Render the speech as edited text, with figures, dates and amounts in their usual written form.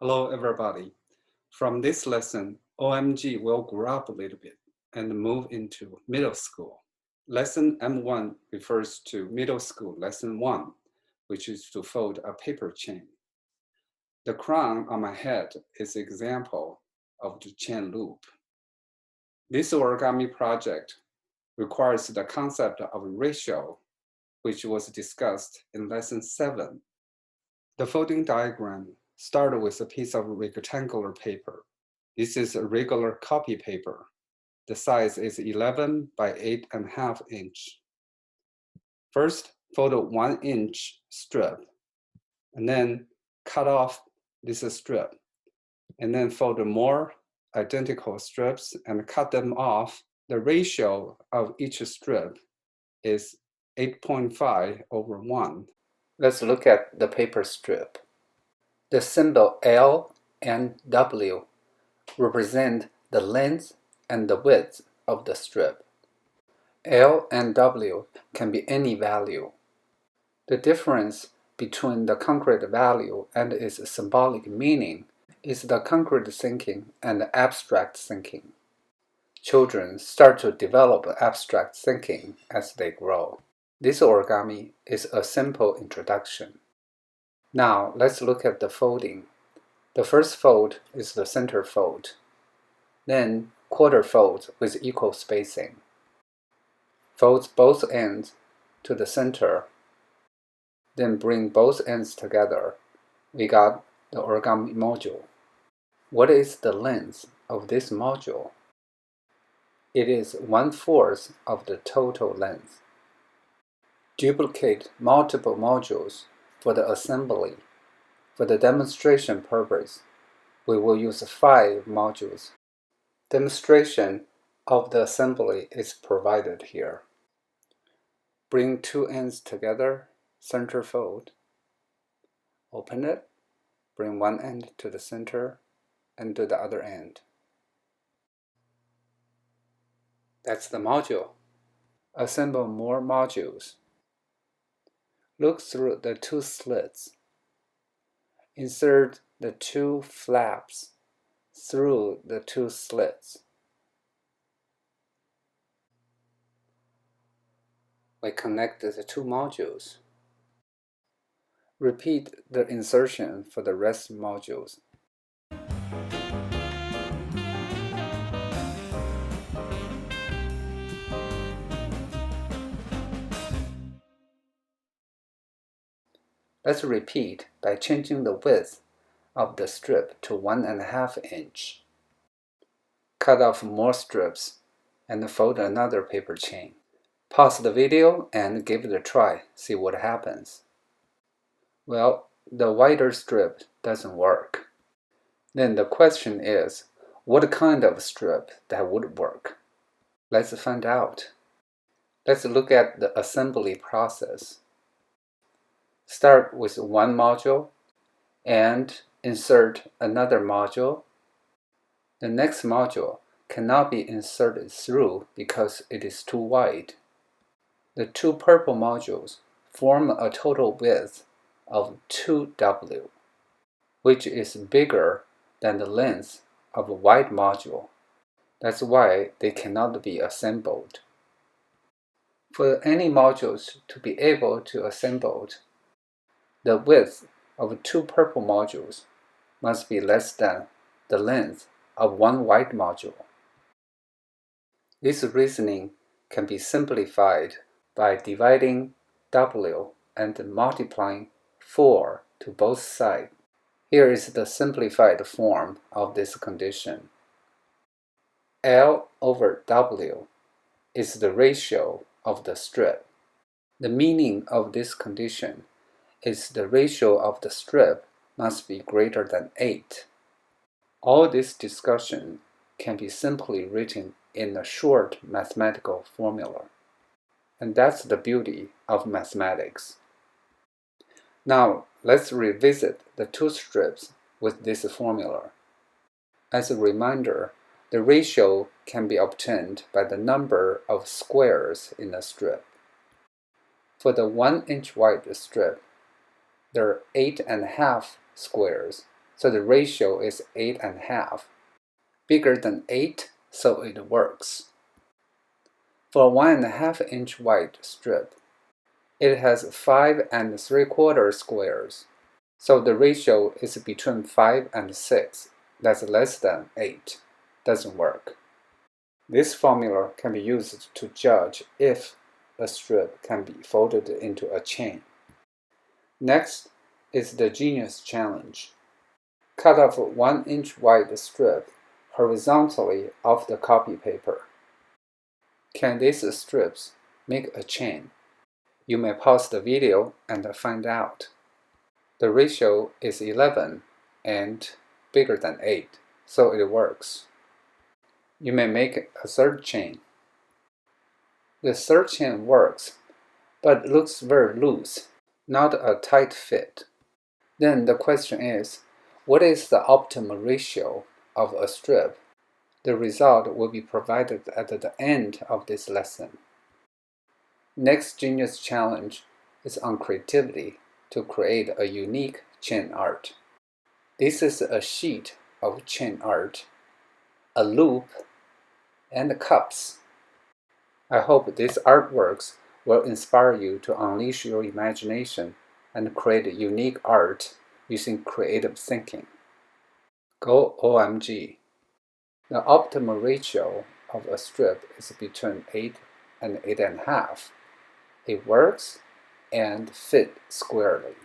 Hello, everybody. From this lesson, OMG will grow up a little bit and move into middle school. Lesson M1 refers to middle school lesson 1, which is to fold a paper chain. The crown on my head is an example of the chain loop. This origami project requires the concept of ratio, which was discussed in lesson 7. The folding diagram started with a piece of rectangular paper. This is a regular copy paper. The size is 11 by 8.5 inch. First, fold a 1-inch strip, and then cut off this strip, and then fold more identical strips and cut them off. The ratio of each strip is 8.5/1. Let's look at the paper strip. The symbol L and W represent the length and the width of the strip. L and W can be any value. The difference between the concrete value and its symbolic meaning is the concrete thinking and the abstract thinking. Children start to develop abstract thinking as they grow. This origami is a simple introduction. Now let's look at the folding. The first fold is the center fold. Then quarter fold with equal spacing. Fold both ends to the center. Then bring both ends together. We got the origami module. What is the length of this module? It is 1/4 of the total length. Duplicate multiple modules for the assembly. For the demonstration purpose, we will use 5 modules. Demonstration of the assembly is provided here. Bring 2 ends together, center fold. Open it, bring one end to the center, and to the other end. That's the module. Assemble more modules. Look through the 2 slits. Insert the 2 flaps through the 2 slits. We connect the 2 modules. Repeat the insertion for the rest modules. Let's repeat by changing the width of the strip to 1.5 inch. Cut off more strips and fold another paper chain. Pause the video and give it a try, see what happens. Well, the wider strip doesn't work. Then the question is, what kind of strip that would work? Let's find out. Let's look at the assembly process. Start with one module and insert another module. The next module cannot be inserted through because it is too wide. The 2 purple modules form a total width of 2W, which is bigger than the length of a white module. That's why they cannot be assembled. For any modules to be able to assembled, the width of 2 purple modules must be less than the length of 1 white module. This reasoning can be simplified by dividing W and multiplying 4 to both sides. Here is the simplified form of this condition. L over W is the ratio of the strip. The meaning of this condition is the ratio of the strip must be greater than 8. All this discussion can be simply written in a short mathematical formula. And that's the beauty of mathematics. Now, let's revisit the 2 strips with this formula. As a reminder, the ratio can be obtained by the number of squares in a strip. For the 1-inch wide strip, there are 8.5 squares so the ratio is 8.5. Bigger than 8, so it works. For a 1.5 inch wide strip, it has 5 3/4 squares, so the ratio is between 5 and 6. That's less than 8. Doesn't work. This formula can be used to judge if a strip can be folded into a chain. Next is the genius challenge. Cut off a 1 inch wide strip horizontally off the copy paper. Can these strips make a chain? You may pause the video and find out. The ratio is 11 and bigger than 8, so it works. You may make a third chain. The third chain works, but looks very loose, not a tight fit. Then the question is, what is the optimal ratio of a strip? The result will be provided at the end of this lesson. Next genius challenge is on creativity to create a unique chain art. This is a sheet of chain art, a loop, and cups. I hope these artworks will inspire you to unleash your imagination and create unique art using creative thinking. Go OMG! The optimal ratio of a strip is between 8 and 8.5. It works and fit squarely.